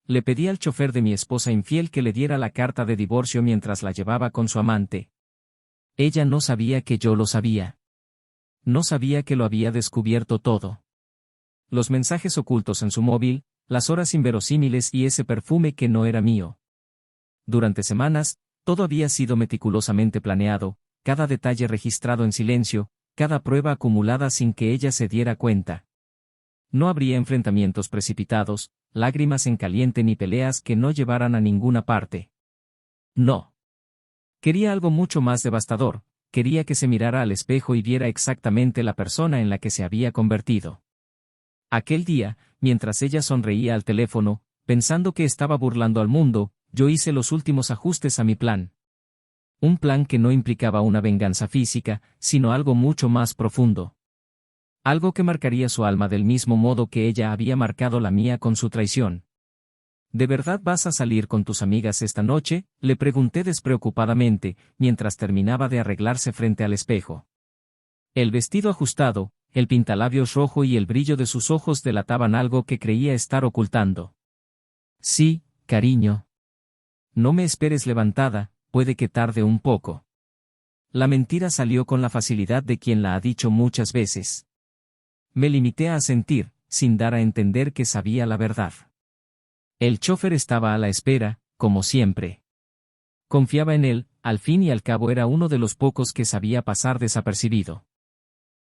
Le pedí al chofer de mi esposa infiel que le diera la carta de divorcio mientras la llevaba con su amante. Ella no sabía que yo lo sabía. No sabía que lo había descubierto todo. Los mensajes ocultos en su móvil, las horas inverosímiles y ese perfume que no era mío. Durante semanas, todo había sido meticulosamente planeado, cada detalle registrado en silencio, cada prueba acumulada sin que ella se diera cuenta. No habría enfrentamientos precipitados, lágrimas en caliente ni peleas que no llevaran a ninguna parte. No. Quería algo mucho más devastador, quería que se mirara al espejo y viera exactamente la persona en la que se había convertido. Aquel día, mientras ella sonreía al teléfono, pensando que estaba burlando al mundo, yo hice los últimos ajustes a mi plan. Un plan que no implicaba una venganza física, sino algo mucho más profundo. Algo que marcaría su alma del mismo modo que ella había marcado la mía con su traición. ¿De verdad vas a salir con tus amigas esta noche?, le pregunté despreocupadamente, mientras terminaba de arreglarse frente al espejo. El vestido ajustado, el pintalabios rojo y el brillo de sus ojos delataban algo que creía estar ocultando. Sí, cariño. No me esperes levantada, puede que tarde un poco. La mentira salió con la facilidad de quien la ha dicho muchas veces. Me limité a asentir, sin dar a entender que sabía la verdad. El chofer estaba a la espera, como siempre. Confiaba en él, al fin y al cabo era uno de los pocos que sabía pasar desapercibido.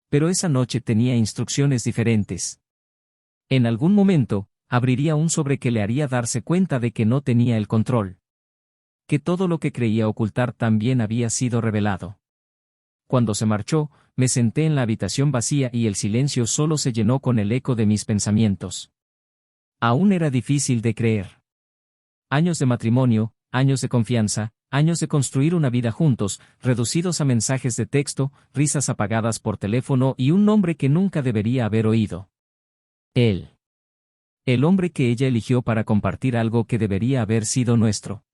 Pero esa noche tenía instrucciones diferentes. En algún momento, abriría un sobre que le haría darse cuenta de que no tenía el control. Que todo lo que creía ocultar también había sido revelado. Cuando se marchó, me senté en la habitación vacía y el silencio solo se llenó con el eco de mis pensamientos. Aún era difícil de creer. Años de matrimonio, años de confianza, años de construir una vida juntos, reducidos a mensajes de texto, risas apagadas por teléfono y un nombre que nunca debería haber oído. Él. El hombre que ella eligió para compartir algo que debería haber sido nuestro.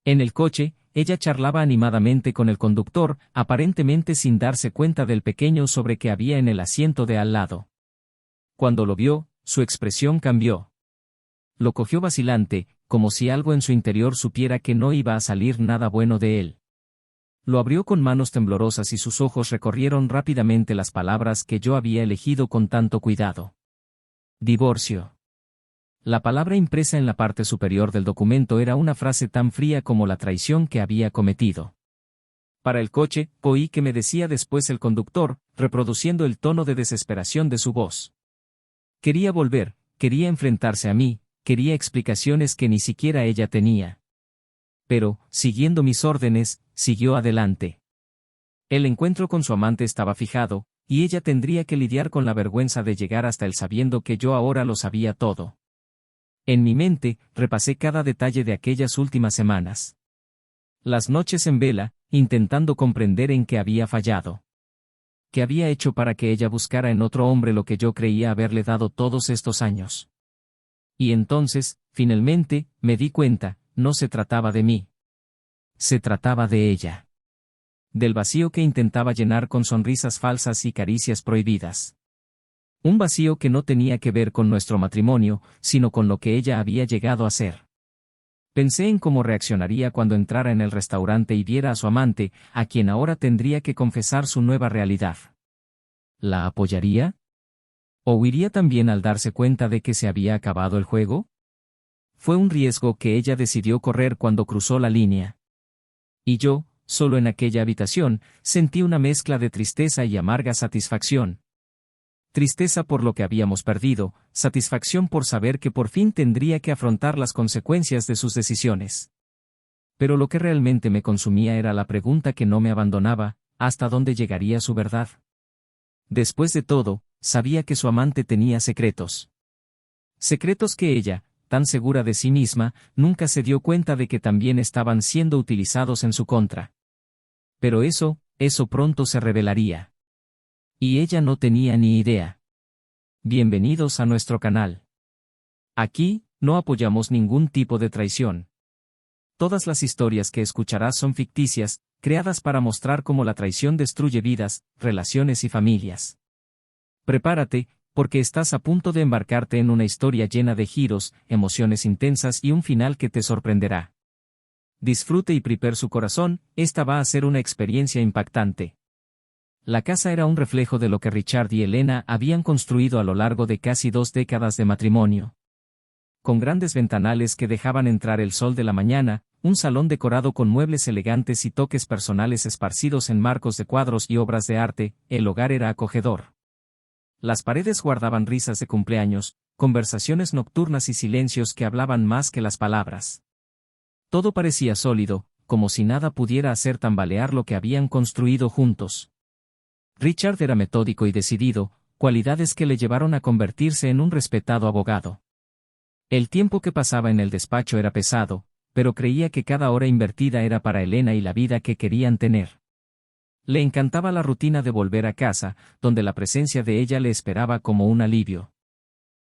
En el coche, ella charlaba animadamente con el conductor, aparentemente sin darse cuenta del pequeño sobre que había en el asiento de al lado. Cuando lo vio, su expresión cambió. Lo cogió vacilante, como si algo en su interior supiera que no iba a salir nada bueno de él. Lo abrió con manos temblorosas y sus ojos recorrieron rápidamente las palabras que yo había elegido con tanto cuidado. Divorcio. La palabra impresa en la parte superior del documento era una frase tan fría como la traición que había cometido. Para el coche, oí que me decía después el conductor, reproduciendo el tono de desesperación de su voz. Quería volver, quería enfrentarse a mí, quería explicaciones que ni siquiera ella tenía. Pero, siguiendo mis órdenes, siguió adelante. El encuentro con su amante estaba fijado, y ella tendría que lidiar con la vergüenza de llegar hasta él sabiendo que yo ahora lo sabía todo. En mi mente, repasé cada detalle de aquellas últimas semanas. Las noches en vela, intentando comprender en qué había fallado. ¿Qué había hecho para que ella buscara en otro hombre lo que yo creía haberle dado todos estos años? Y entonces, finalmente, me di cuenta, no se trataba de mí. Se trataba de ella. Del vacío que intentaba llenar con sonrisas falsas y caricias prohibidas. Un vacío que no tenía que ver con nuestro matrimonio, sino con lo que ella había llegado a ser. Pensé en cómo reaccionaría cuando entrara en el restaurante y viera a su amante, a quien ahora tendría que confesar su nueva realidad. ¿La apoyaría? ¿O huiría también al darse cuenta de que se había acabado el juego? Fue un riesgo que ella decidió correr cuando cruzó la línea. Y yo, solo en aquella habitación, sentí una mezcla de tristeza y amarga satisfacción. Tristeza por lo que habíamos perdido, satisfacción por saber que por fin tendría que afrontar las consecuencias de sus decisiones. Pero lo que realmente me consumía era la pregunta que no me abandonaba, ¿hasta dónde llegaría su verdad? Después de todo, sabía que su amante tenía secretos. Secretos que ella, tan segura de sí misma, nunca se dio cuenta de que también estaban siendo utilizados en su contra. Pero eso pronto se revelaría. Y ella no tenía ni idea. Bienvenidos a nuestro canal. Aquí, no apoyamos ningún tipo de traición. Todas las historias que escucharás son ficticias, creadas para mostrar cómo la traición destruye vidas, relaciones y familias. Prepárate, porque estás a punto de embarcarte en una historia llena de giros, emociones intensas y un final que te sorprenderá. Disfrute y prepare su corazón, esta va a ser una experiencia impactante. La casa era un reflejo de lo que Richard y Elena habían construido a lo largo de casi 2 décadas de matrimonio. Con grandes ventanales que dejaban entrar el sol de la mañana, un salón decorado con muebles elegantes y toques personales esparcidos en marcos de cuadros y obras de arte, el hogar era acogedor. Las paredes guardaban risas de cumpleaños, conversaciones nocturnas y silencios que hablaban más que las palabras. Todo parecía sólido, como si nada pudiera hacer tambalear lo que habían construido juntos. Richard era metódico y decidido, cualidades que le llevaron a convertirse en un respetado abogado. El tiempo que pasaba en el despacho era pesado, pero creía que cada hora invertida era para Elena y la vida que querían tener. Le encantaba la rutina de volver a casa, donde la presencia de ella le esperaba como un alivio.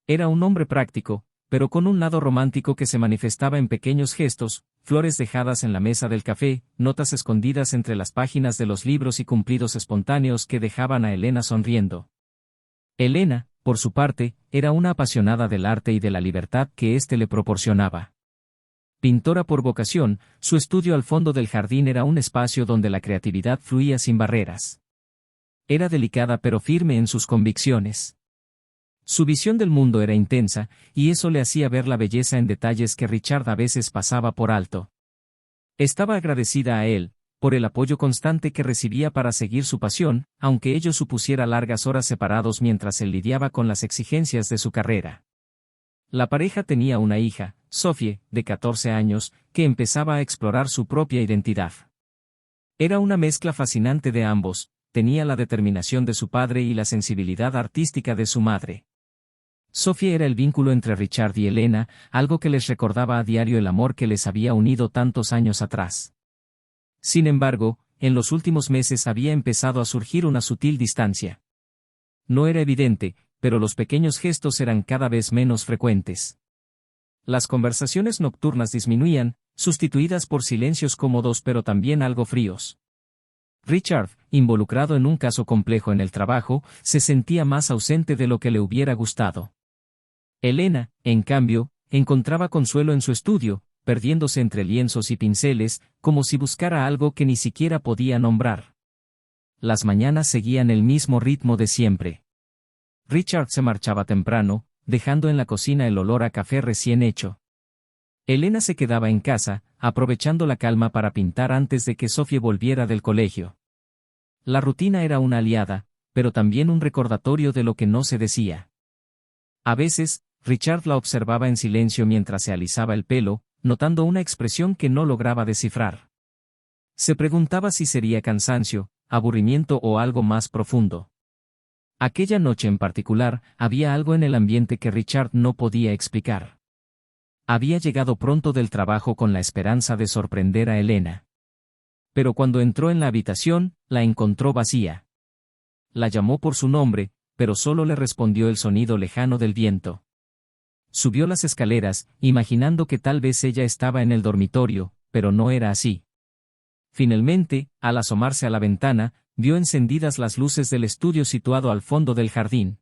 Era un hombre práctico, pero con un lado romántico que se manifestaba en pequeños gestos, flores dejadas en la mesa del café, notas escondidas entre las páginas de los libros y cumplidos espontáneos que dejaban a Elena sonriendo. Elena, por su parte, era una apasionada del arte y de la libertad que éste le proporcionaba. Pintora por vocación, su estudio al fondo del jardín era un espacio donde la creatividad fluía sin barreras. Era delicada pero firme en sus convicciones. Su visión del mundo era intensa, y eso le hacía ver la belleza en detalles que Richard a veces pasaba por alto. Estaba agradecida a él, por el apoyo constante que recibía para seguir su pasión, aunque ello supusiera largas horas separados mientras él lidiaba con las exigencias de su carrera. La pareja tenía una hija, Sophie, de 14 años, que empezaba a explorar su propia identidad. Era una mezcla fascinante de ambos, tenía la determinación de su padre y la sensibilidad artística de su madre. Sophie era el vínculo entre Richard y Elena, algo que les recordaba a diario el amor que les había unido tantos años atrás. Sin embargo, en los últimos meses había empezado a surgir una sutil distancia. No era evidente, pero los pequeños gestos eran cada vez menos frecuentes. Las conversaciones nocturnas disminuían, sustituidas por silencios cómodos pero también algo fríos. Richard, involucrado en un caso complejo en el trabajo, se sentía más ausente de lo que le hubiera gustado. Elena, en cambio, encontraba consuelo en su estudio, perdiéndose entre lienzos y pinceles, como si buscara algo que ni siquiera podía nombrar. Las mañanas seguían el mismo ritmo de siempre. Richard se marchaba temprano, dejando en la cocina el olor a café recién hecho. Elena se quedaba en casa, aprovechando la calma para pintar antes de que Sophie volviera del colegio. La rutina era una aliada, pero también un recordatorio de lo que no se decía. A veces, Richard la observaba en silencio mientras se alisaba el pelo, notando una expresión que no lograba descifrar. Se preguntaba si sería cansancio, aburrimiento o algo más profundo. Aquella noche en particular, había algo en el ambiente que Richard no podía explicar. Había llegado pronto del trabajo con la esperanza de sorprender a Elena. Pero cuando entró en la habitación, la encontró vacía. La llamó por su nombre, pero solo le respondió el sonido lejano del viento. Subió las escaleras, imaginando que tal vez ella estaba en el dormitorio, pero no era así. Finalmente, al asomarse a la ventana, vio encendidas las luces del estudio situado al fondo del jardín.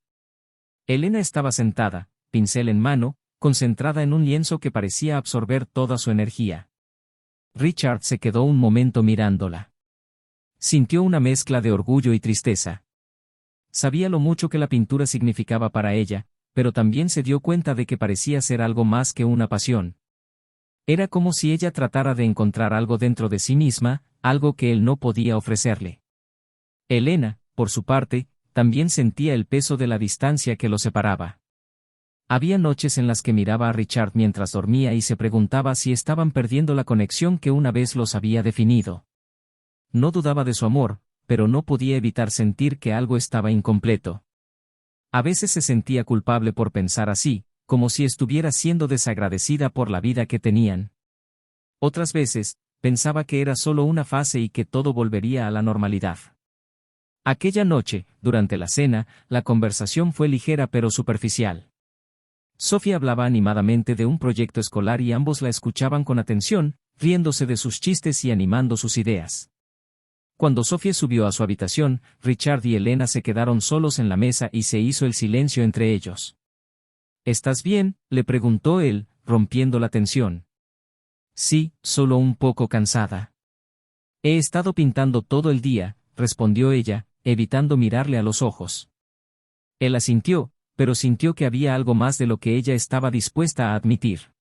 Elena estaba sentada, pincel en mano, concentrada en un lienzo que parecía absorber toda su energía. Richard se quedó un momento mirándola. Sintió una mezcla de orgullo y tristeza. Sabía lo mucho que la pintura significaba para ella, pero también se dio cuenta de que parecía ser algo más que una pasión. Era como si ella tratara de encontrar algo dentro de sí misma, algo que él no podía ofrecerle. Elena, por su parte, también sentía el peso de la distancia que lo separaba. Había noches en las que miraba a Richard mientras dormía y se preguntaba si estaban perdiendo la conexión que una vez los había definido. No dudaba de su amor, pero no podía evitar sentir que algo estaba incompleto. A veces se sentía culpable por pensar así, como si estuviera siendo desagradecida por la vida que tenían. Otras veces, pensaba que era solo una fase y que todo volvería a la normalidad. Aquella noche, durante la cena, la conversación fue ligera pero superficial. Sophie hablaba animadamente de un proyecto escolar y ambos la escuchaban con atención, riéndose de sus chistes y animando sus ideas. Cuando Sophie subió a su habitación, Richard y Elena se quedaron solos en la mesa y se hizo el silencio entre ellos. ¿Estás bien?, le preguntó él, rompiendo la tensión. Sí, solo un poco cansada. He estado pintando todo el día, respondió ella, evitando mirarle a los ojos. Él asintió, pero sintió que había algo más de lo que ella estaba dispuesta a admitir.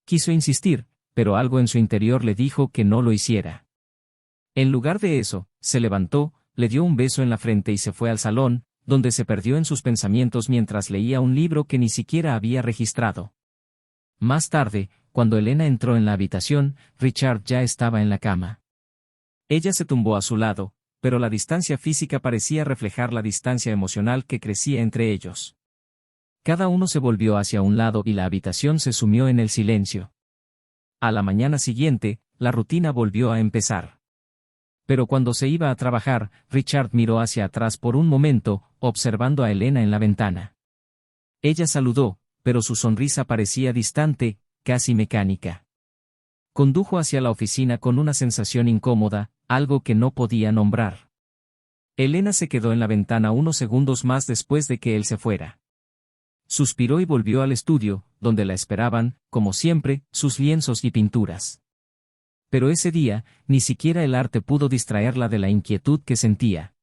Quiso insistir, pero algo en su interior le dijo que no lo hiciera. En lugar de eso, se levantó, le dio un beso en la frente y se fue al salón, donde se perdió en sus pensamientos mientras leía un libro que ni siquiera había registrado. Más tarde, cuando Elena entró en la habitación, Richard ya estaba en la cama. Ella se tumbó a su lado, pero la distancia física parecía reflejar la distancia emocional que crecía entre ellos. Cada uno se volvió hacia un lado y la habitación se sumió en el silencio. A la mañana siguiente, la rutina volvió a empezar. Pero cuando se iba a trabajar, Richard miró hacia atrás por un momento, observando a Elena en la ventana. Ella saludó, pero su sonrisa parecía distante, casi mecánica. Condujo hacia la oficina con una sensación incómoda, algo que no podía nombrar. Elena se quedó en la ventana unos segundos más después de que él se fuera. Suspiró y volvió al estudio, donde la esperaban, como siempre, sus lienzos y pinturas. Pero ese día, ni siquiera el arte pudo distraerla de la inquietud que sentía.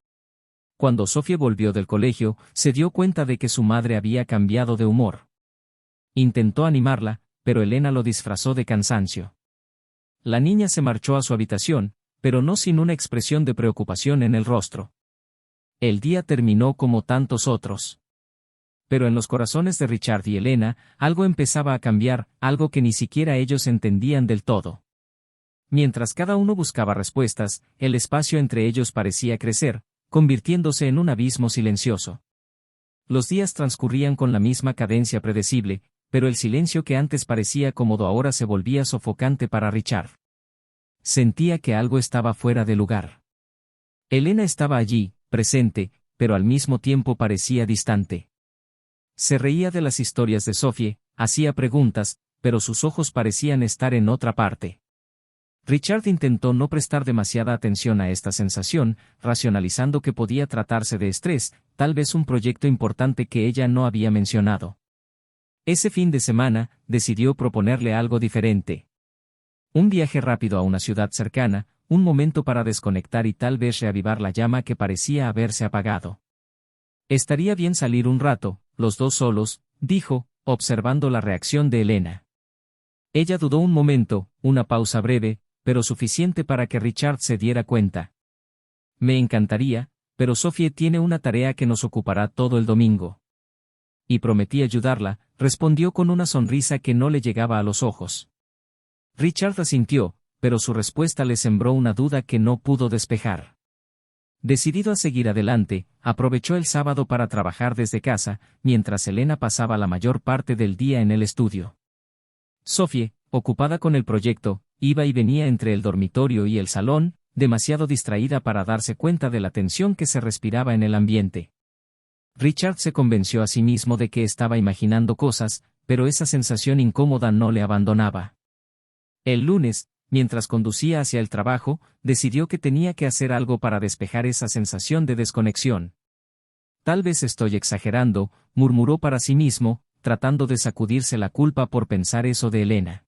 Cuando Sophie volvió del colegio, se dio cuenta de que su madre había cambiado de humor. Intentó animarla, pero Elena lo disfrazó de cansancio. La niña se marchó a su habitación, pero no sin una expresión de preocupación en el rostro. El día terminó como tantos otros. Pero en los corazones de Richard y Elena, algo empezaba a cambiar, algo que ni siquiera ellos entendían del todo. Mientras cada uno buscaba respuestas, el espacio entre ellos parecía crecer, convirtiéndose en un abismo silencioso. Los días transcurrían con la misma cadencia predecible, pero el silencio que antes parecía cómodo ahora se volvía sofocante para Richard. Sentía que algo estaba fuera de lugar. Elena estaba allí, presente, pero al mismo tiempo parecía distante. Se reía de las historias de Sophie, hacía preguntas, pero sus ojos parecían estar en otra parte. Richard intentó no prestar demasiada atención a esta sensación, racionalizando que podía tratarse de estrés, tal vez un proyecto importante que ella no había mencionado. Ese fin de semana, decidió proponerle algo diferente. Un viaje rápido a una ciudad cercana, un momento para desconectar y tal vez reavivar la llama que parecía haberse apagado. Estaría bien salir un rato, los dos solos, dijo, observando la reacción de Elena. Ella dudó un momento, una pausa breve, pero suficiente para que Richard se diera cuenta. Me encantaría, pero Sophie tiene una tarea que nos ocupará todo el domingo. Y prometí ayudarla, respondió con una sonrisa que no le llegaba a los ojos. Richard asintió, pero su respuesta le sembró una duda que no pudo despejar. Decidido a seguir adelante, aprovechó el sábado para trabajar desde casa, mientras Elena pasaba la mayor parte del día en el estudio. Sophie, ocupada con el proyecto, iba y venía entre el dormitorio y el salón, demasiado distraída para darse cuenta de la tensión que se respiraba en el ambiente. Richard se convenció a sí mismo de que estaba imaginando cosas, pero esa sensación incómoda no le abandonaba. El lunes, mientras conducía hacia el trabajo, decidió que tenía que hacer algo para despejar esa sensación de desconexión. Tal vez estoy exagerando, murmuró para sí mismo, tratando de sacudirse la culpa por pensar eso de Elena.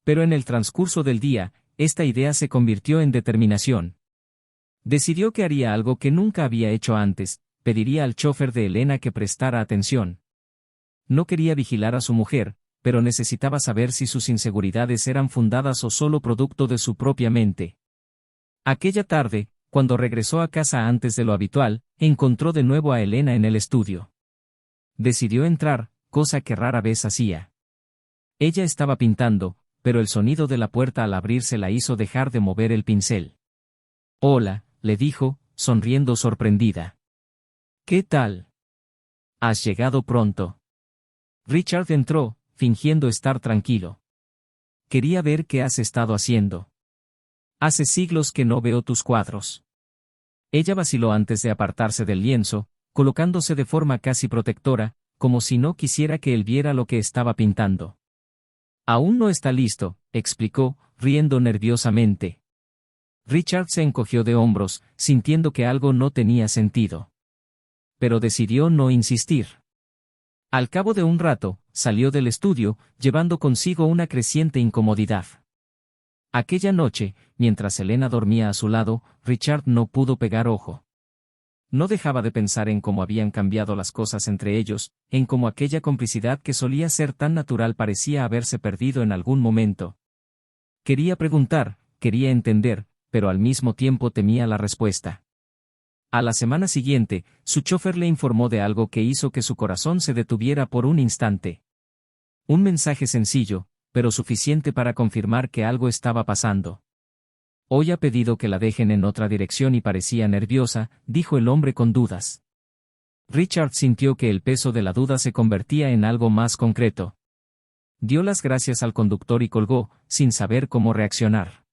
Pero en el transcurso del día, esta idea se convirtió en determinación. Decidió que haría algo que nunca había hecho antes, pediría al chofer de Elena que prestara atención. No quería vigilar a su mujer, pero necesitaba saber si sus inseguridades eran fundadas o solo producto de su propia mente. Aquella tarde, cuando regresó a casa antes de lo habitual, encontró de nuevo a Elena en el estudio. Decidió entrar, cosa que rara vez hacía. Ella estaba pintando, pero el sonido de la puerta al abrirse la hizo dejar de mover el pincel. Hola, le dijo, sonriendo sorprendida. ¿Qué tal? ¿Has llegado pronto? Richard entró, fingiendo estar tranquilo. Quería ver qué has estado haciendo. Hace siglos que no veo tus cuadros. Ella vaciló antes de apartarse del lienzo, colocándose de forma casi protectora, como si no quisiera que él viera lo que estaba pintando. Aún no está listo, explicó, riendo nerviosamente. Richard se encogió de hombros, sintiendo que algo no tenía sentido. Pero decidió no insistir. Al cabo de un rato, salió del estudio, llevando consigo una creciente incomodidad. Aquella noche, mientras Elena dormía a su lado, Richard no pudo pegar ojo. No dejaba de pensar en cómo habían cambiado las cosas entre ellos, en cómo aquella complicidad que solía ser tan natural parecía haberse perdido en algún momento. Quería preguntar, quería entender, pero al mismo tiempo temía la respuesta. A la semana siguiente, su chofer le informó de algo que hizo que su corazón se detuviera por un instante. Un mensaje sencillo, pero suficiente para confirmar que algo estaba pasando. Hoy ha pedido que la dejen en otra dirección y parecía nerviosa, dijo el hombre con dudas. Richard sintió que el peso de la duda se convertía en algo más concreto. Dio las gracias al conductor y colgó, sin saber cómo reaccionar.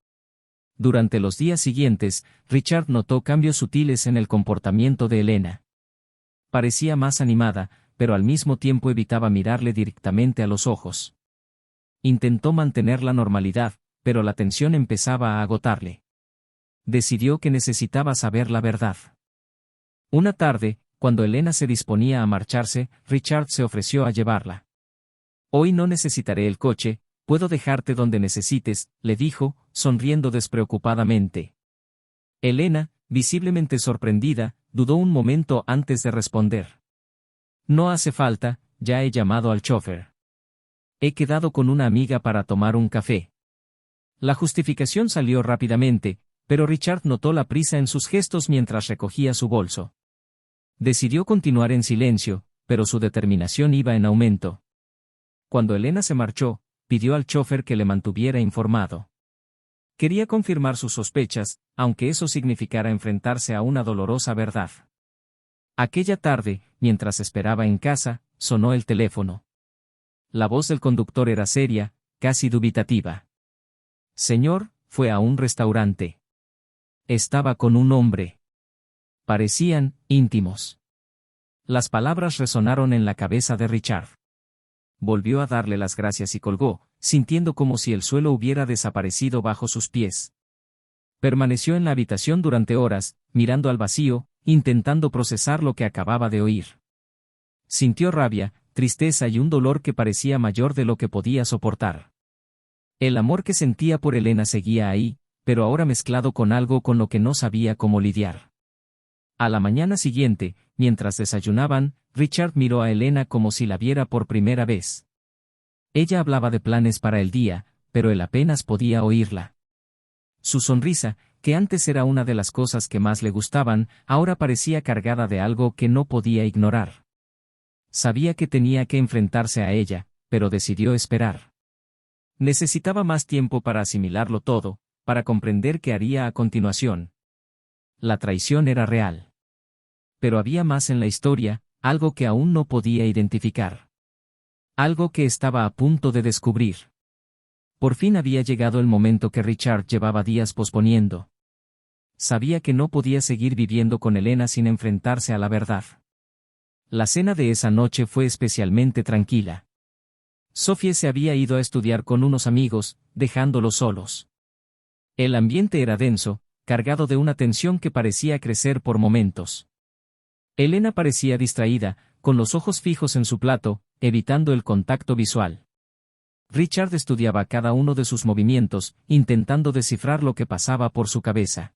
Durante los días siguientes, Richard notó cambios sutiles en el comportamiento de Elena. Parecía más animada, pero al mismo tiempo evitaba mirarle directamente a los ojos. Intentó mantener la normalidad, pero la tensión empezaba a agotarle. Decidió que necesitaba saber la verdad. Una tarde, cuando Elena se disponía a marcharse, Richard se ofreció a llevarla. «Hoy no necesitaré el coche, puedo dejarte donde necesites», le dijo, sonriendo despreocupadamente. Elena, visiblemente sorprendida, dudó un momento antes de responder. «No hace falta, ya he llamado al chofer. He quedado con una amiga para tomar un café». La justificación salió rápidamente, pero Richard notó la prisa en sus gestos mientras recogía su bolso. Decidió continuar en silencio, pero su determinación iba en aumento. Cuando Elena se marchó, pidió al chofer que le mantuviera informado. Quería confirmar sus sospechas, aunque eso significara enfrentarse a una dolorosa verdad. Aquella tarde, mientras esperaba en casa, sonó el teléfono. La voz del conductor era seria, casi dubitativa. «Señor, fue a un restaurante. Estaba con un hombre. Parecían íntimos». Las palabras resonaron en la cabeza de Richard. Volvió a darle las gracias y colgó, sintiendo como si el suelo hubiera desaparecido bajo sus pies. Permaneció en la habitación durante horas, mirando al vacío, intentando procesar lo que acababa de oír. Sintió rabia, tristeza y un dolor que parecía mayor de lo que podía soportar. El amor que sentía por Elena seguía ahí, pero ahora mezclado con algo con lo que no sabía cómo lidiar. A la mañana siguiente, mientras desayunaban, Richard miró a Elena como si la viera por primera vez. Ella hablaba de planes para el día, pero él apenas podía oírla. Su sonrisa, que antes era una de las cosas que más le gustaban, ahora parecía cargada de algo que no podía ignorar. Sabía que tenía que enfrentarse a ella, pero decidió esperar. Necesitaba más tiempo para asimilarlo todo, para comprender qué haría a continuación. La traición era real. Pero había más en la historia, algo que aún no podía identificar. Algo que estaba a punto de descubrir. Por fin había llegado el momento que Richard llevaba días posponiendo. Sabía que no podía seguir viviendo con Elena sin enfrentarse a la verdad. La cena de esa noche fue especialmente tranquila. Sophie se había ido a estudiar con unos amigos, dejándolos solos. El ambiente era denso, cargado de una tensión que parecía crecer por momentos. Elena parecía distraída, con los ojos fijos en su plato, evitando el contacto visual. Richard estudiaba cada uno de sus movimientos, intentando descifrar lo que pasaba por su cabeza.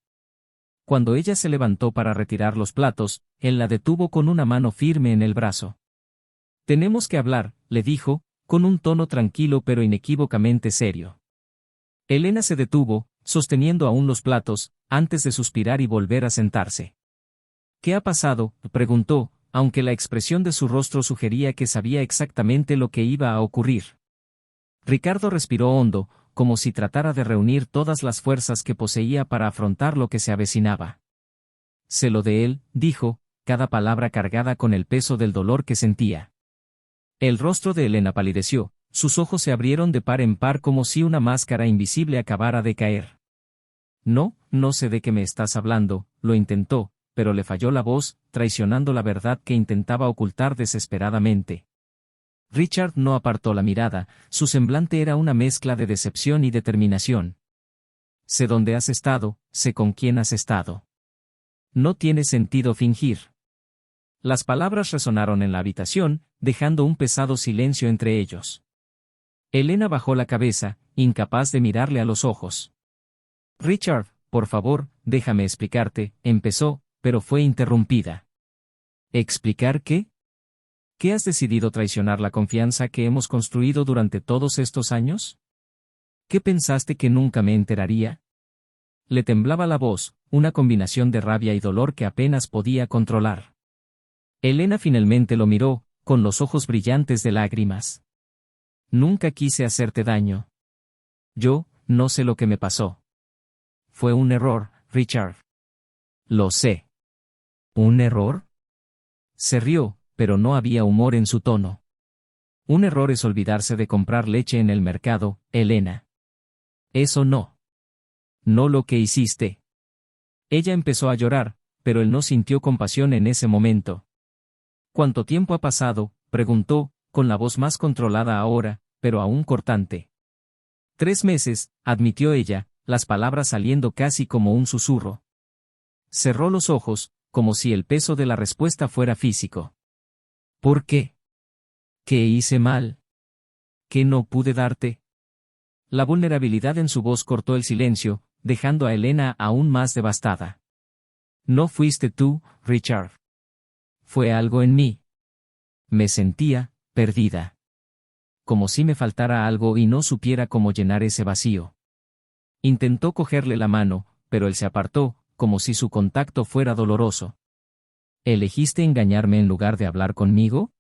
Cuando ella se levantó para retirar los platos, él la detuvo con una mano firme en el brazo. «Tenemos que hablar», le dijo, con un tono tranquilo pero inequívocamente serio. Elena se detuvo, sosteniendo aún los platos, antes de suspirar y volver a sentarse. «¿Qué ha pasado?», preguntó, aunque la expresión de su rostro sugería que sabía exactamente lo que iba a ocurrir. Ricardo respiró hondo, como si tratara de reunir todas las fuerzas que poseía para afrontar lo que se avecinaba. «Sé lo de él», dijo, cada palabra cargada con el peso del dolor que sentía. El rostro de Elena palideció, sus ojos se abrieron de par en par como si una máscara invisible acabara de caer. No sé de qué me estás hablando», lo intentó, pero le falló la voz, traicionando la verdad que intentaba ocultar desesperadamente. Richard no apartó la mirada, su semblante era una mezcla de decepción y determinación. Sé dónde has estado, sé con quién has estado. No tiene sentido fingir. Las palabras resonaron en la habitación, dejando un pesado silencio entre ellos. Elena bajó la cabeza, incapaz de mirarle a los ojos. Richard, por favor, déjame explicarte, empezó, pero fue interrumpida. ¿Explicar qué? ¿Qué has decidido traicionar la confianza que hemos construido durante todos estos años? ¿Qué pensaste que nunca me enteraría? Le temblaba la voz, una combinación de rabia y dolor que apenas podía controlar. Elena finalmente lo miró, con los ojos brillantes de lágrimas. Nunca quise hacerte daño. Yo, no sé lo que me pasó. Fue un error, Richard. Lo sé. ¿Un error? Se rió, pero no había humor en su tono. Un error es olvidarse de comprar leche en el mercado, Elena. Eso no. No lo que hiciste. Ella empezó a llorar, pero él no sintió compasión en ese momento. ¿Cuánto tiempo ha pasado?, preguntó, con la voz más controlada ahora, pero aún cortante. 3 meses, admitió ella, las palabras saliendo casi como un susurro. Cerró los ojos, como si el peso de la respuesta fuera físico. ¿Por qué? ¿Qué hice mal? ¿Qué no pude darte? La vulnerabilidad en su voz cortó el silencio, dejando a Elena aún más devastada. No fuiste tú, Richard. Fue algo en mí. Me sentía perdida. Como si me faltara algo y no supiera cómo llenar ese vacío. Intentó cogerle la mano, pero él se apartó, como si su contacto fuera doloroso. ¿Elegiste engañarme en lugar de hablar conmigo?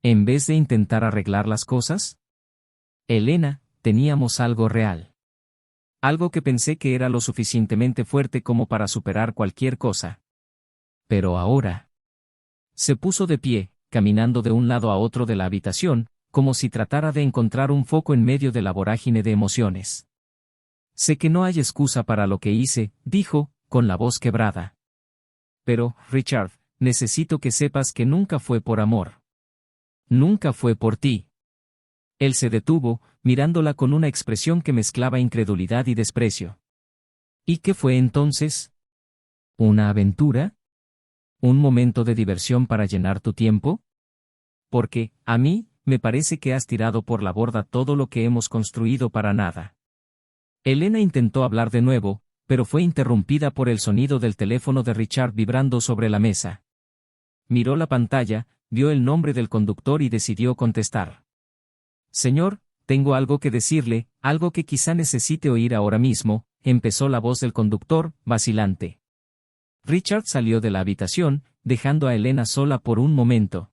¿En vez de intentar arreglar las cosas? Elena, teníamos algo real. Algo que pensé que era lo suficientemente fuerte como para superar cualquier cosa. Pero ahora... Se puso de pie, caminando de un lado a otro de la habitación, como si tratara de encontrar un foco en medio de la vorágine de emociones. Sé que no hay excusa para lo que hice, dijo, con la voz quebrada. Pero, Richard, necesito que sepas que nunca fue por amor. Nunca fue por ti. Él se detuvo, mirándola con una expresión que mezclaba incredulidad y desprecio. ¿Y qué fue entonces? ¿Una aventura? ¿Un momento de diversión para llenar tu tiempo? Porque, a mí, me parece que has tirado por la borda todo lo que hemos construido para nada. Elena intentó hablar de nuevo, pero fue interrumpida por el sonido del teléfono de Richard vibrando sobre la mesa. Miró la pantalla, vio el nombre del conductor y decidió contestar. Señor, tengo algo que decirle, algo que quizá necesite oír ahora mismo, empezó la voz del conductor, vacilante. Richard salió de la habitación, dejando a Elena sola por un momento.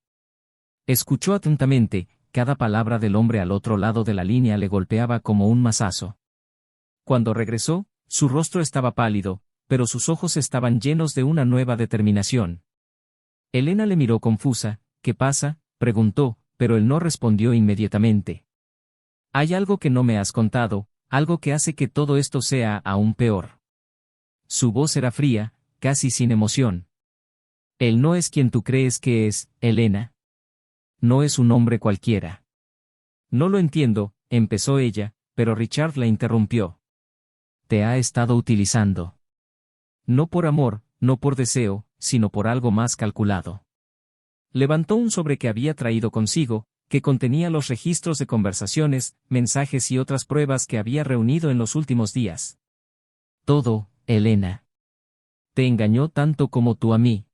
Escuchó atentamente, cada palabra del hombre al otro lado de la línea le golpeaba como un mazazo. Cuando regresó, su rostro estaba pálido, pero sus ojos estaban llenos de una nueva determinación. Elena le miró confusa. ¿Qué pasa?, preguntó, pero él no respondió inmediatamente. Hay algo que no me has contado, algo que hace que todo esto sea aún peor. Su voz era fría, casi sin emoción. Él no es quien tú crees que es, Elena. No es un hombre cualquiera. No lo entiendo, empezó ella, pero Richard la interrumpió. Te ha estado utilizando. No por amor, no por deseo, sino por algo más calculado. Levantó un sobre que había traído consigo, que contenía los registros de conversaciones, mensajes y otras pruebas que había reunido en los últimos días. Todo, Elena. Te engañó tanto como tú a mí.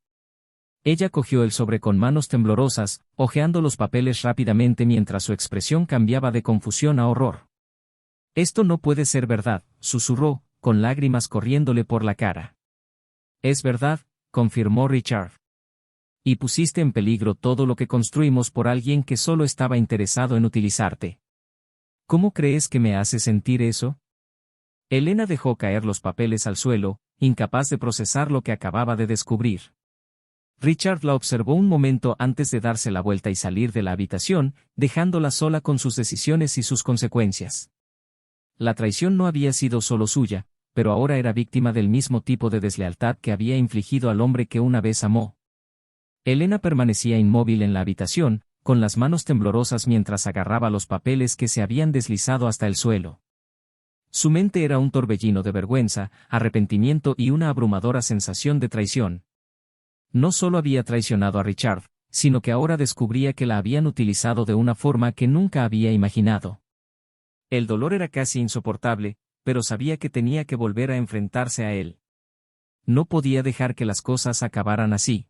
Ella cogió el sobre con manos temblorosas, hojeando los papeles rápidamente mientras su expresión cambiaba de confusión a horror. Esto no puede ser verdad, susurró, con lágrimas corriéndole por la cara. Es verdad, confirmó Richard. Y pusiste en peligro todo lo que construimos por alguien que solo estaba interesado en utilizarte. ¿Cómo crees que me hace sentir eso? Elena dejó caer los papeles al suelo, incapaz de procesar lo que acababa de descubrir. Richard la observó un momento antes de darse la vuelta y salir de la habitación, dejándola sola con sus decisiones y sus consecuencias. La traición no había sido solo suya, pero ahora era víctima del mismo tipo de deslealtad que había infligido al hombre que una vez amó. Elena permanecía inmóvil en la habitación, con las manos temblorosas mientras agarraba los papeles que se habían deslizado hasta el suelo. Su mente era un torbellino de vergüenza, arrepentimiento y una abrumadora sensación de traición. No solo había traicionado a Richard, sino que ahora descubría que la habían utilizado de una forma que nunca había imaginado. El dolor era casi insoportable, pero sabía que tenía que volver a enfrentarse a él. No podía dejar que las cosas acabaran así.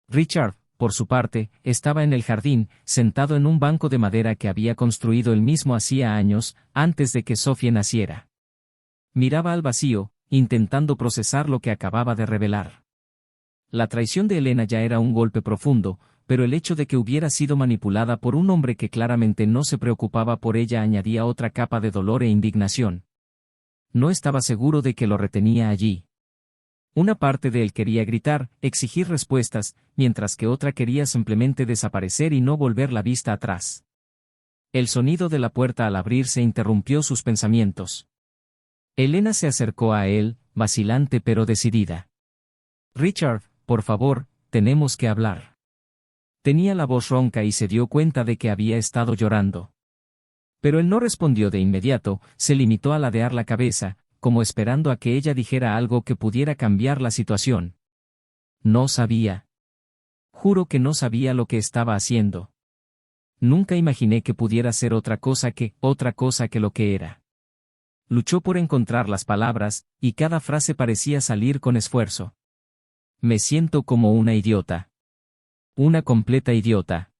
Richard, por su parte, estaba en el jardín, sentado en un banco de madera que había construido él mismo hacía años, antes de que Sophie naciera. Miraba al vacío, intentando procesar lo que acababa de revelar. La traición de Elena ya era un golpe profundo, pero el hecho de que hubiera sido manipulada por un hombre que claramente no se preocupaba por ella añadía otra capa de dolor e indignación. No estaba seguro de que lo retenía allí. Una parte de él quería gritar, exigir respuestas, mientras que otra quería simplemente desaparecer y no volver la vista atrás. El sonido de la puerta al abrirse interrumpió sus pensamientos. Elena se acercó a él, vacilante pero decidida. «Richard, por favor, tenemos que hablar». Tenía la voz ronca y se dio cuenta de que había estado llorando. Pero él no respondió de inmediato, se limitó a ladear la cabeza, como esperando a que ella dijera algo que pudiera cambiar la situación. No sabía. Juro que no sabía lo que estaba haciendo. Nunca imaginé que pudiera ser otra cosa que lo que era. Luchó por encontrar las palabras, y cada frase parecía salir con esfuerzo. Me siento como una idiota. Una completa idiota.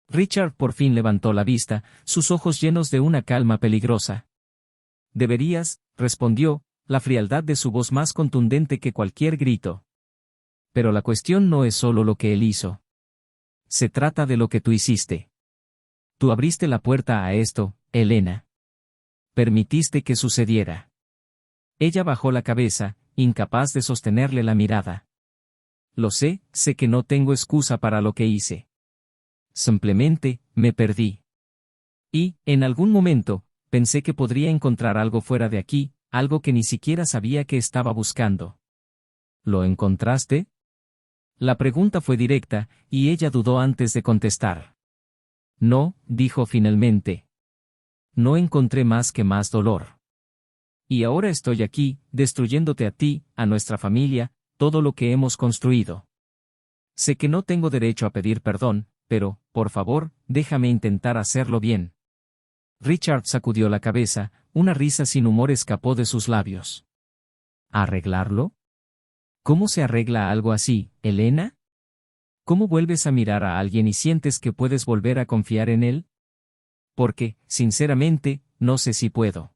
Richard por fin levantó la vista, sus ojos llenos de una calma peligrosa. Deberías, respondió, la frialdad de su voz más contundente que cualquier grito. Pero la cuestión no es solo lo que él hizo. Se trata de lo que tú hiciste. Tú abriste la puerta a esto, Elena. Permitiste que sucediera. Ella bajó la cabeza, incapaz de sostenerle la mirada. Lo sé que no tengo excusa para lo que hice. Simplemente, me perdí. Y, en algún momento, pensé que podría encontrar algo fuera de aquí, algo que ni siquiera sabía que estaba buscando. ¿Lo encontraste? La pregunta fue directa, y ella dudó antes de contestar. No, dijo finalmente. No encontré más que más dolor. Y ahora estoy aquí, destruyéndote a ti, a nuestra familia, todo lo que hemos construido. Sé que no tengo derecho a pedir perdón, pero, por favor, déjame intentar hacerlo bien. Richard sacudió la cabeza, una risa sin humor escapó de sus labios. ¿Arreglarlo? ¿Cómo se arregla algo así, Elena? ¿Cómo vuelves a mirar a alguien y sientes que puedes volver a confiar en él? Porque, sinceramente, no sé si puedo.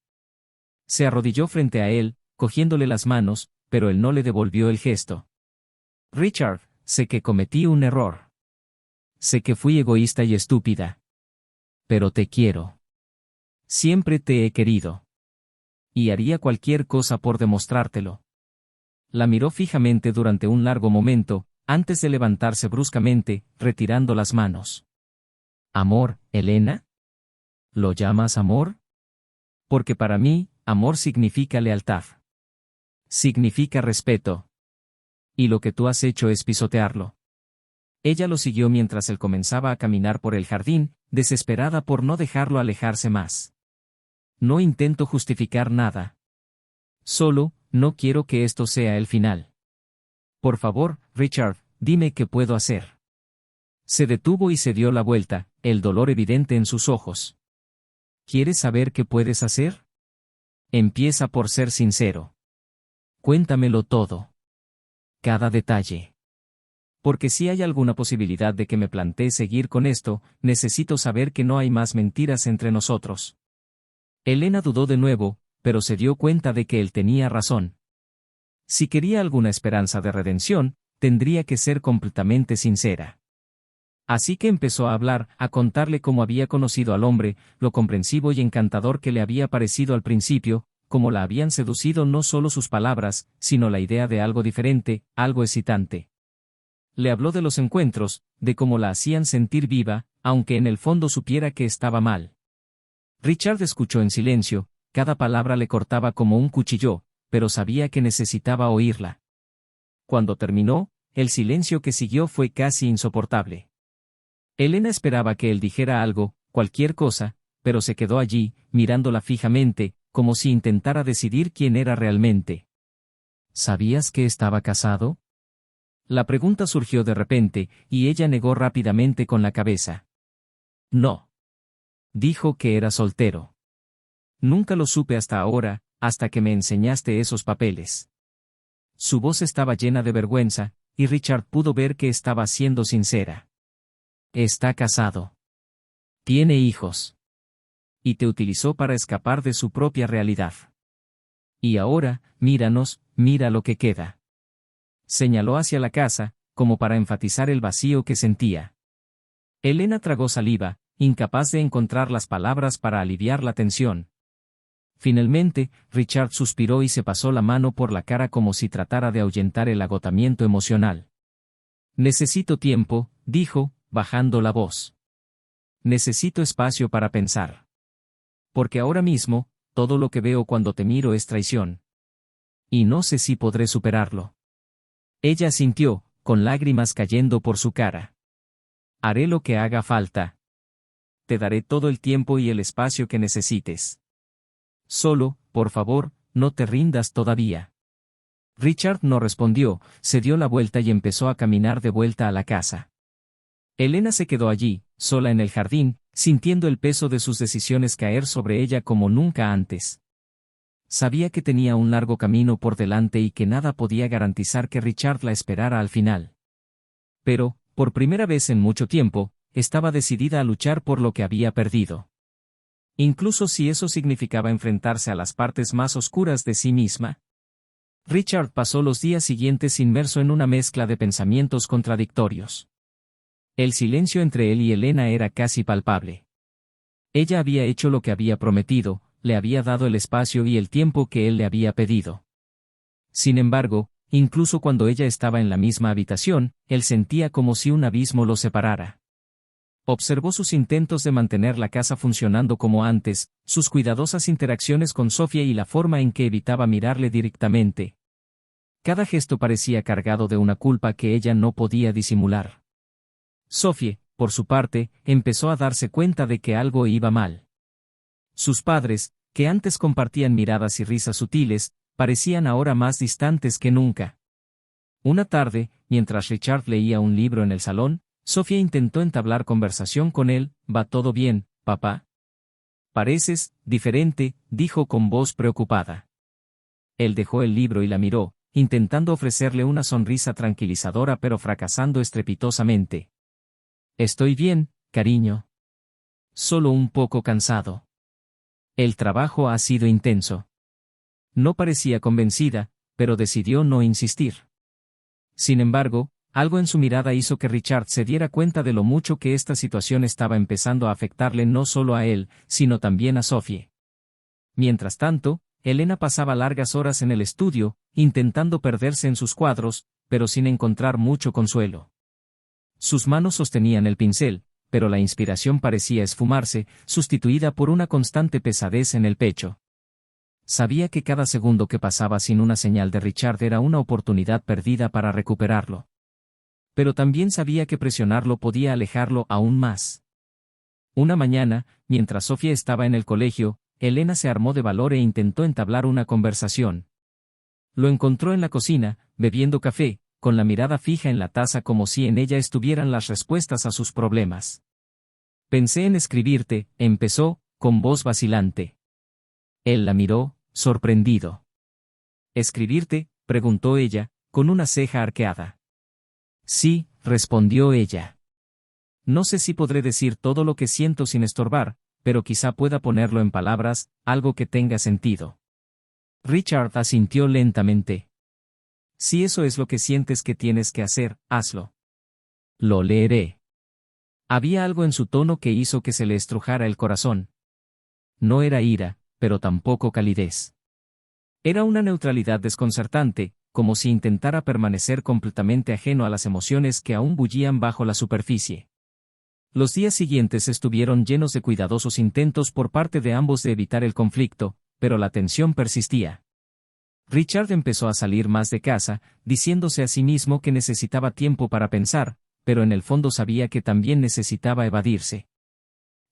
Se arrodilló frente a él, cogiéndole las manos, pero él no le devolvió el gesto. Richard, sé que cometí un error. Sé que fui egoísta y estúpida. Pero te quiero. Siempre te he querido. Y haría cualquier cosa por demostrártelo. La miró fijamente durante un largo momento, antes de levantarse bruscamente, retirando las manos. ¿Amor, Elena? ¿Lo llamas amor? Porque para mí, amor significa lealtad. Significa respeto. Y lo que tú has hecho es pisotearlo. Ella lo siguió mientras él comenzaba a caminar por el jardín, desesperada por no dejarlo alejarse más. No intento justificar nada. Solo, no quiero que esto sea el final. Por favor, Richard, dime qué puedo hacer. Se detuvo y se dio la vuelta, el dolor evidente en sus ojos. ¿Quieres saber qué puedes hacer? Empieza por ser sincero. Cuéntamelo todo. Cada detalle. Porque si hay alguna posibilidad de que me plantee seguir con esto, necesito saber que no hay más mentiras entre nosotros. Elena dudó de nuevo, pero se dio cuenta de que él tenía razón. Si quería alguna esperanza de redención, tendría que ser completamente sincera. Así que empezó a hablar, a contarle cómo había conocido al hombre, lo comprensivo y encantador que le había parecido al principio, cómo la habían seducido no solo sus palabras, sino la idea de algo diferente, algo excitante. Le habló de los encuentros, de cómo la hacían sentir viva, aunque en el fondo supiera que estaba mal. Richard escuchó en silencio, cada palabra le cortaba como un cuchillo, pero sabía que necesitaba oírla. Cuando terminó, el silencio que siguió fue casi insoportable. Elena esperaba que él dijera algo, cualquier cosa, pero se quedó allí, mirándola fijamente, como si intentara decidir quién era realmente. ¿Sabías que estaba casado? La pregunta surgió de repente, y ella negó rápidamente con la cabeza. No. Dijo que era soltero. Nunca lo supe hasta ahora, hasta que me enseñaste esos papeles. Su voz estaba llena de vergüenza, y Richard pudo ver que estaba siendo sincera. Está casado. Tiene hijos. Y te utilizó para escapar de su propia realidad. Y ahora, míranos, mira lo que queda. Señaló hacia la casa, como para enfatizar el vacío que sentía. Elena tragó saliva, incapaz de encontrar las palabras para aliviar la tensión. Finalmente, Richard suspiró y se pasó la mano por la cara como si tratara de ahuyentar el agotamiento emocional. Necesito tiempo, dijo, bajando la voz. Necesito espacio para pensar. Porque ahora mismo, todo lo que veo cuando te miro es traición. Y no sé si podré superarlo. Ella asintió, con lágrimas cayendo por su cara. Haré lo que haga falta. Te daré todo el tiempo y el espacio que necesites. Solo, por favor, no te rindas todavía. Richard no respondió, se dio la vuelta y empezó a caminar de vuelta a la casa. Elena se quedó allí, sola en el jardín, sintiendo el peso de sus decisiones caer sobre ella como nunca antes. Sabía que tenía un largo camino por delante y que nada podía garantizar que Richard la esperara al final. Pero, por primera vez en mucho tiempo, estaba decidida a luchar por lo que había perdido. Incluso si eso significaba enfrentarse a las partes más oscuras de sí misma. Richard pasó los días siguientes inmerso en una mezcla de pensamientos contradictorios. El silencio entre él y Elena era casi palpable. Ella había hecho lo que había prometido, le había dado el espacio y el tiempo que él le había pedido. Sin embargo, incluso cuando ella estaba en la misma habitación, él sentía como si un abismo lo separara. Observó sus intentos de mantener la casa funcionando como antes, sus cuidadosas interacciones con Sofía y la forma en que evitaba mirarle directamente. Cada gesto parecía cargado de una culpa que ella no podía disimular. Sofía, por su parte, empezó a darse cuenta de que algo iba mal. Sus padres, que antes compartían miradas y risas sutiles, parecían ahora más distantes que nunca. Una tarde, mientras Richard leía un libro en el salón, Sofía intentó entablar conversación con él. ¿Va todo bien, papá? Pareces diferente, dijo con voz preocupada. Él dejó el libro y la miró, intentando ofrecerle una sonrisa tranquilizadora pero fracasando estrepitosamente. Estoy bien, cariño. Solo un poco cansado. El trabajo ha sido intenso. No parecía convencida, pero decidió no insistir. Sin embargo, algo en su mirada hizo que Richard se diera cuenta de lo mucho que esta situación estaba empezando a afectarle no solo a él, sino también a Sofía. Mientras tanto, Elena pasaba largas horas en el estudio, intentando perderse en sus cuadros, pero sin encontrar mucho consuelo. Sus manos sostenían el pincel, pero la inspiración parecía esfumarse, sustituida por una constante pesadez en el pecho. Sabía que cada segundo que pasaba sin una señal de Richard era una oportunidad perdida para recuperarlo. Pero también sabía que presionarlo podía alejarlo aún más. Una mañana, mientras Sofía estaba en el colegio, Elena se armó de valor e intentó entablar una conversación. Lo encontró en la cocina, bebiendo café, con la mirada fija en la taza como si en ella estuvieran las respuestas a sus problemas. Pensé en escribirte, empezó, con voz vacilante. Él la miró, sorprendido. ¿Escribirte?, preguntó ella, con una ceja arqueada. Sí, respondió ella. No sé si podré decir todo lo que siento sin estorbar, pero quizá pueda ponerlo en palabras, algo que tenga sentido. Richard asintió lentamente. Si eso es lo que sientes que tienes que hacer, hazlo. Lo leeré. Había algo en su tono que hizo que se le estrujara el corazón. No era ira, pero tampoco calidez. Era una neutralidad desconcertante, como si intentara permanecer completamente ajeno a las emociones que aún bullían bajo la superficie. Los días siguientes estuvieron llenos de cuidadosos intentos por parte de ambos de evitar el conflicto, pero la tensión persistía. Richard empezó a salir más de casa, diciéndose a sí mismo que necesitaba tiempo para pensar, pero en el fondo sabía que también necesitaba evadirse.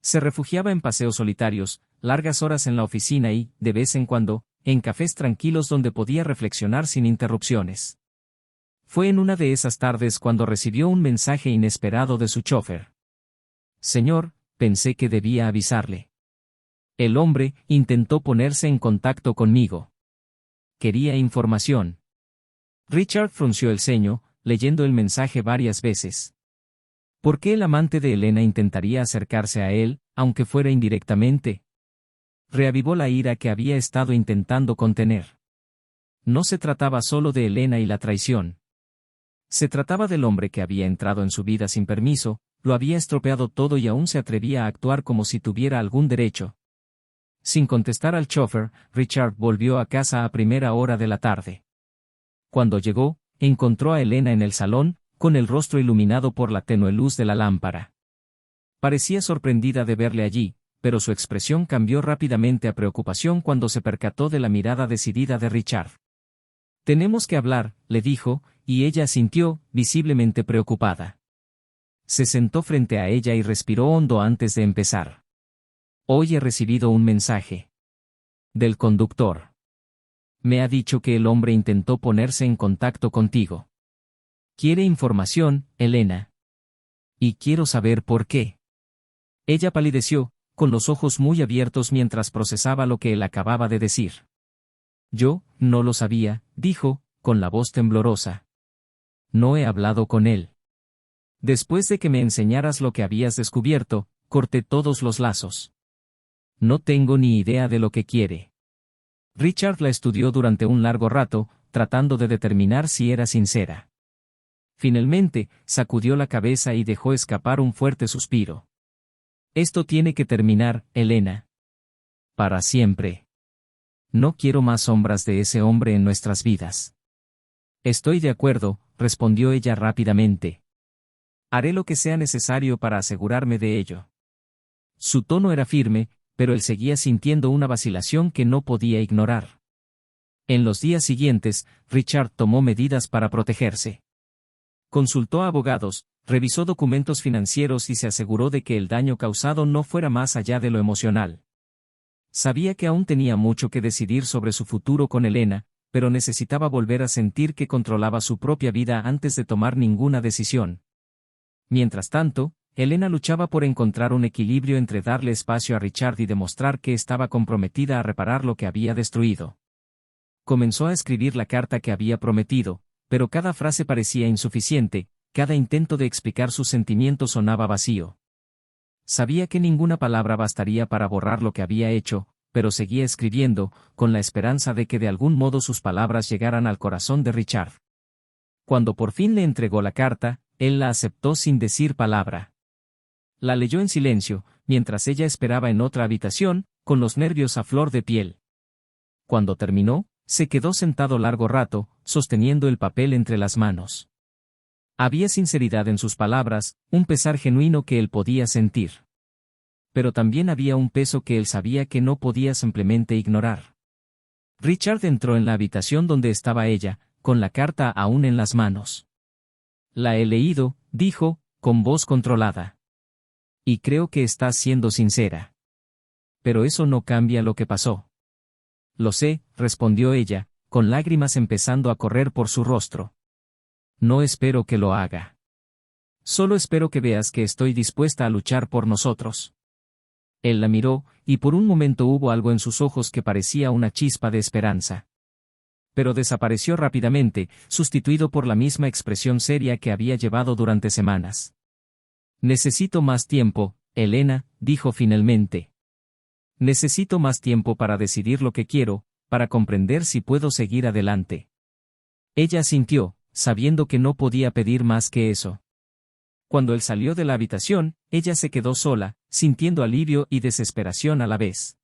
Se refugiaba en paseos solitarios, largas horas en la oficina y, de vez en cuando, en cafés tranquilos donde podía reflexionar sin interrupciones. Fue en una de esas tardes cuando recibió un mensaje inesperado de su chofer. Señor, pensé que debía avisarle. El hombre intentó ponerse en contacto conmigo. Quería información. Richard frunció el ceño, leyendo el mensaje varias veces. ¿Por qué el amante de Elena intentaría acercarse a él, aunque fuera indirectamente? Reavivó la ira que había estado intentando contener. No se trataba solo de Elena y la traición. Se trataba del hombre que había entrado en su vida sin permiso, lo había estropeado todo y aún se atrevía a actuar como si tuviera algún derecho. Sin contestar al chofer, Richard volvió a casa a primera hora de la tarde. Cuando llegó, encontró a Elena en el salón, con el rostro iluminado por la tenue luz de la lámpara. Parecía sorprendida de verle allí, pero su expresión cambió rápidamente a preocupación cuando se percató de la mirada decidida de Richard. Tenemos que hablar, le dijo, y ella asintió, visiblemente preocupada. Se sentó frente a ella y respiró hondo antes de empezar. Hoy he recibido un mensaje. Del conductor. Me ha dicho que el hombre intentó ponerse en contacto contigo. Quiere información, Elena. Y quiero saber por qué. Ella palideció, con los ojos muy abiertos mientras procesaba lo que él acababa de decir. Yo, no lo sabía, dijo, con la voz temblorosa. No he hablado con él. Después de que me enseñaras lo que habías descubierto, corté todos los lazos. No tengo ni idea de lo que quiere. Richard la estudió durante un largo rato, tratando de determinar si era sincera. Finalmente, sacudió la cabeza y dejó escapar un fuerte suspiro. Esto tiene que terminar, Elena. Para siempre. No quiero más sombras de ese hombre en nuestras vidas. Estoy de acuerdo, respondió ella rápidamente. Haré lo que sea necesario para asegurarme de ello. Su tono era firme, pero él seguía sintiendo una vacilación que no podía ignorar. En los días siguientes, Richard tomó medidas para protegerse. Consultó a abogados, revisó documentos financieros y se aseguró de que el daño causado no fuera más allá de lo emocional. Sabía que aún tenía mucho que decidir sobre su futuro con Elena, pero necesitaba volver a sentir que controlaba su propia vida antes de tomar ninguna decisión. Mientras tanto, Elena luchaba por encontrar un equilibrio entre darle espacio a Richard y demostrar que estaba comprometida a reparar lo que había destruido. Comenzó a escribir la carta que había prometido, pero cada frase parecía insuficiente, cada intento de explicar sus sentimientos sonaba vacío. Sabía que ninguna palabra bastaría para borrar lo que había hecho, pero seguía escribiendo, con la esperanza de que de algún modo sus palabras llegaran al corazón de Richard. Cuando por fin le entregó la carta, él la aceptó sin decir palabra. La leyó en silencio, mientras ella esperaba en otra habitación, con los nervios a flor de piel. Cuando terminó, se quedó sentado largo rato, sosteniendo el papel entre las manos. Había sinceridad en sus palabras, un pesar genuino que él podía sentir. Pero también había un peso que él sabía que no podía simplemente ignorar. Richard entró en la habitación donde estaba ella, con la carta aún en las manos. La he leído, dijo, con voz controlada. Y creo que estás siendo sincera. Pero eso no cambia lo que pasó. Lo sé, respondió ella, con lágrimas empezando a correr por su rostro. No espero que lo haga. Solo espero que veas que estoy dispuesta a luchar por nosotros. Él la miró, y por un momento hubo algo en sus ojos que parecía una chispa de esperanza. Pero desapareció rápidamente, sustituido por la misma expresión seria que había llevado durante semanas. Necesito más tiempo, Elena, dijo finalmente. Necesito más tiempo para decidir lo que quiero, para comprender si puedo seguir adelante. Ella asintió, sabiendo que no podía pedir más que eso. Cuando él salió de la habitación, ella se quedó sola, sintiendo alivio y desesperación a la vez.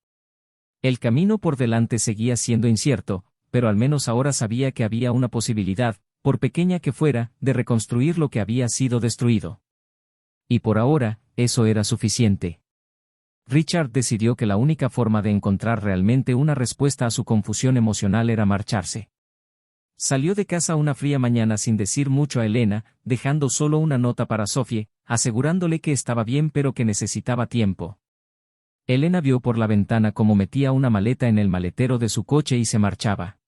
El camino por delante seguía siendo incierto, pero al menos ahora sabía que había una posibilidad, por pequeña que fuera, de reconstruir lo que había sido destruido. Y por ahora, eso era suficiente. Richard decidió que la única forma de encontrar realmente una respuesta a su confusión emocional era marcharse. Salió de casa una fría mañana sin decir mucho a Elena, dejando solo una nota para Sophie, asegurándole que estaba bien pero que necesitaba tiempo. Elena vio por la ventana cómo metía una maleta en el maletero de su coche y se marchaba.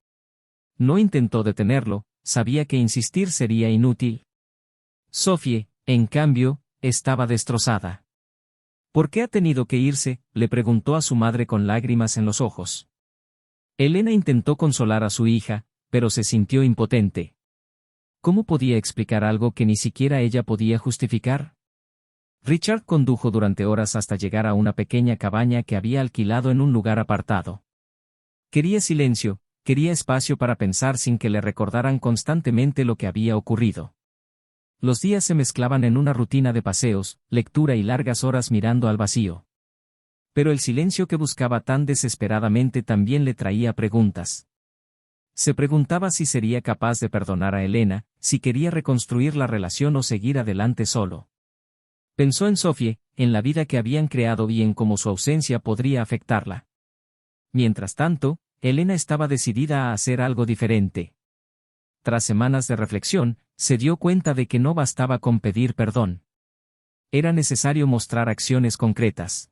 No intentó detenerlo, sabía que insistir sería inútil. Sophie, en cambio, estaba destrozada. ¿Por qué ha tenido que irse?, le preguntó a su madre con lágrimas en los ojos. Elena intentó consolar a su hija, pero se sintió impotente. ¿Cómo podía explicar algo que ni siquiera ella podía justificar? Richard condujo durante horas hasta llegar a una pequeña cabaña que había alquilado en un lugar apartado. Quería silencio, quería espacio para pensar sin que le recordaran constantemente lo que había ocurrido. Los días se mezclaban en una rutina de paseos, lectura y largas horas mirando al vacío. Pero el silencio que buscaba tan desesperadamente también le traía preguntas. Se preguntaba si sería capaz de perdonar a Elena, si quería reconstruir la relación o seguir adelante solo. Pensó en Sophie, en la vida que habían creado y en cómo su ausencia podría afectarla. Mientras tanto, Elena estaba decidida a hacer algo diferente. Tras semanas de reflexión, se dio cuenta de que no bastaba con pedir perdón. Era necesario mostrar acciones concretas.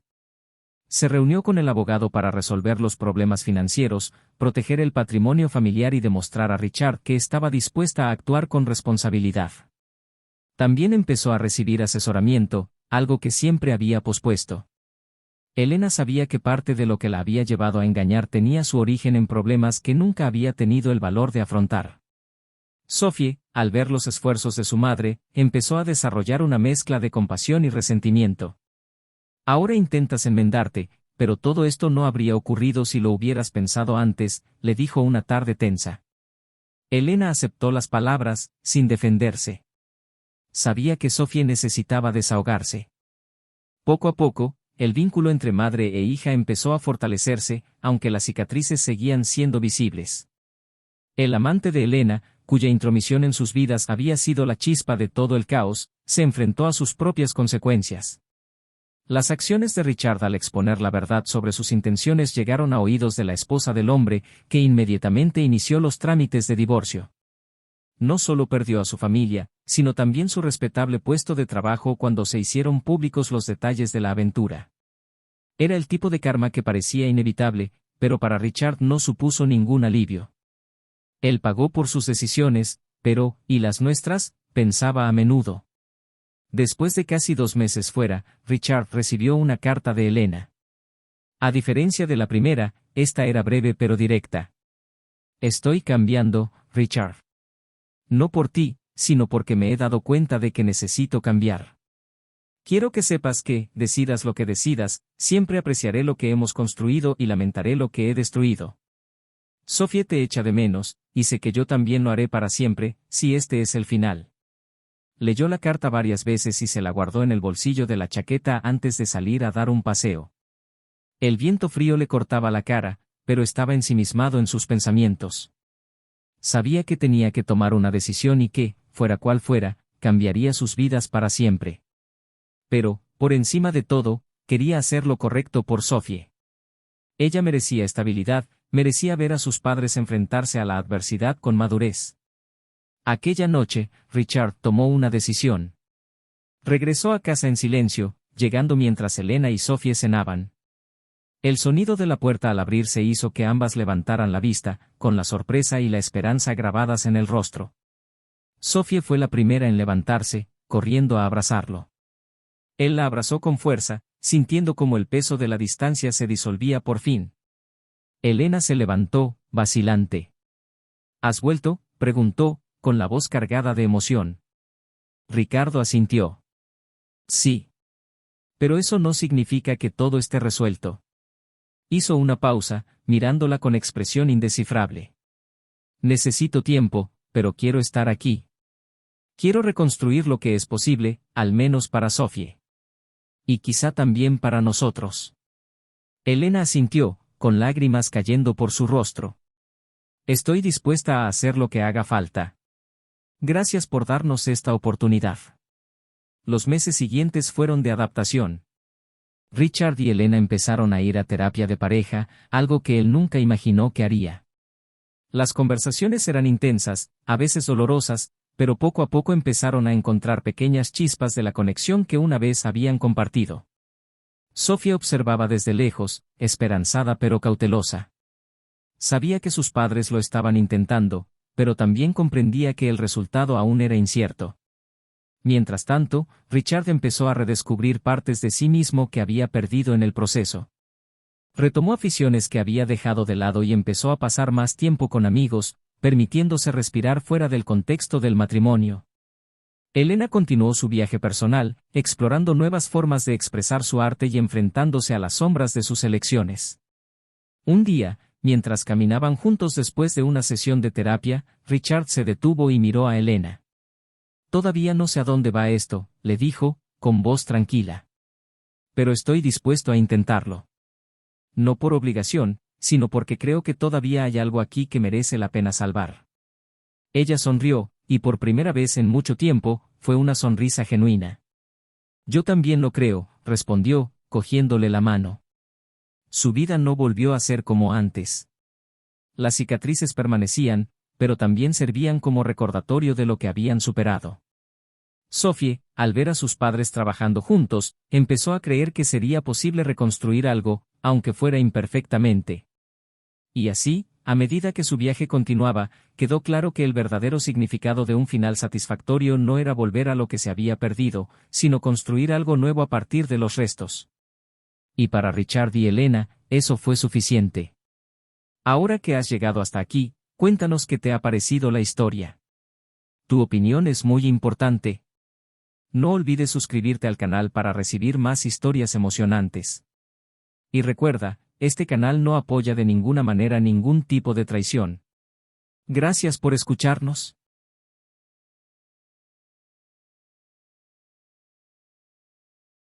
Se reunió con el abogado para resolver los problemas financieros, proteger el patrimonio familiar y demostrar a Richard que estaba dispuesta a actuar con responsabilidad. También empezó a recibir asesoramiento, algo que siempre había pospuesto. Elena sabía que parte de lo que la había llevado a engañar tenía su origen en problemas que nunca había tenido el valor de afrontar. Sophie, al ver los esfuerzos de su madre, empezó a desarrollar una mezcla de compasión y resentimiento. Ahora intentas enmendarte, pero todo esto no habría ocurrido si lo hubieras pensado antes, le dijo una tarde tensa. Elena aceptó las palabras, sin defenderse. Sabía que Sophie necesitaba desahogarse. Poco a poco, el vínculo entre madre e hija empezó a fortalecerse, aunque las cicatrices seguían siendo visibles. El amante de Elena, cuya intromisión en sus vidas había sido la chispa de todo el caos, se enfrentó a sus propias consecuencias. Las acciones de Richard al exponer la verdad sobre sus intenciones llegaron a oídos de la esposa del hombre, que inmediatamente inició los trámites de divorcio. No solo perdió a su familia, sino también su respetable puesto de trabajo cuando se hicieron públicos los detalles de la aventura. Era el tipo de karma que parecía inevitable, pero para Richard no supuso ningún alivio. Él pagó por sus decisiones, pero, ¿y las nuestras?, pensaba a menudo. Después de casi 2 meses fuera, Richard recibió una carta de Elena. A diferencia de la primera, esta era breve pero directa. Estoy cambiando, Richard. No por ti, sino porque me he dado cuenta de que necesito cambiar. Quiero que sepas que, decidas lo que decidas, siempre apreciaré lo que hemos construido y lamentaré lo que he destruido. Sophie te echa de menos, y sé que yo también lo haré para siempre, si este es el final. Leyó la carta varias veces y se la guardó en el bolsillo de la chaqueta antes de salir a dar un paseo. El viento frío le cortaba la cara, pero estaba ensimismado en sus pensamientos. Sabía que tenía que tomar una decisión y que, fuera cual fuera, cambiaría sus vidas para siempre. Pero, por encima de todo, quería hacer lo correcto por Sophie. Ella merecía estabilidad, merecía ver a sus padres enfrentarse a la adversidad con madurez. Aquella noche, Richard tomó una decisión. Regresó a casa en silencio, llegando mientras Elena y Sophie cenaban. El sonido de la puerta al abrirse hizo que ambas levantaran la vista, con la sorpresa y la esperanza grabadas en el rostro. Sophie fue la primera en levantarse, corriendo a abrazarlo. Él la abrazó con fuerza, sintiendo como el peso de la distancia se disolvía por fin. Elena se levantó, vacilante. ¿Has vuelto?, preguntó, con la voz cargada de emoción. Ricardo asintió. Sí. Pero eso no significa que todo esté resuelto. Hizo una pausa, mirándola con expresión indescifrable. Necesito tiempo, pero quiero estar aquí. Quiero reconstruir lo que es posible, al menos para Sophie. Y quizá también para nosotros. Elena asintió, con lágrimas cayendo por su rostro. Estoy dispuesta a hacer lo que haga falta. Gracias por darnos esta oportunidad. Los meses siguientes fueron de adaptación. Richard y Elena empezaron a ir a terapia de pareja, algo que él nunca imaginó que haría. Las conversaciones eran intensas, a veces dolorosas, pero poco a poco empezaron a encontrar pequeñas chispas de la conexión que una vez habían compartido. Sofía observaba desde lejos, esperanzada pero cautelosa. Sabía que sus padres lo estaban intentando, pero también comprendía que el resultado aún era incierto. Mientras tanto, Richard empezó a redescubrir partes de sí mismo que había perdido en el proceso. Retomó aficiones que había dejado de lado y empezó a pasar más tiempo con amigos, permitiéndose respirar fuera del contexto del matrimonio. Elena continuó su viaje personal, explorando nuevas formas de expresar su arte y enfrentándose a las sombras de sus elecciones. Un día, mientras caminaban juntos después de una sesión de terapia, Richard se detuvo y miró a Elena. «Todavía no sé a dónde va esto», le dijo, con voz tranquila. «Pero estoy dispuesto a intentarlo. No por obligación, sino porque creo que todavía hay algo aquí que merece la pena salvar». Ella sonrió, y por primera vez en mucho tiempo, fue una sonrisa genuina. «Yo también lo creo», respondió, cogiéndole la mano. Su vida no volvió a ser como antes. Las cicatrices permanecían, pero también servían como recordatorio de lo que habían superado. Sophie, al ver a sus padres trabajando juntos, empezó a creer que sería posible reconstruir algo, aunque fuera imperfectamente. Y así, a medida que su viaje continuaba, quedó claro que el verdadero significado de un final satisfactorio no era volver a lo que se había perdido, sino construir algo nuevo a partir de los restos. Y para Richard y Elena, eso fue suficiente. Ahora que has llegado hasta aquí, cuéntanos qué te ha parecido la historia. Tu opinión es muy importante. No olvides suscribirte al canal para recibir más historias emocionantes. Y recuerda, este canal no apoya de ninguna manera ningún tipo de traición. Gracias por escucharnos.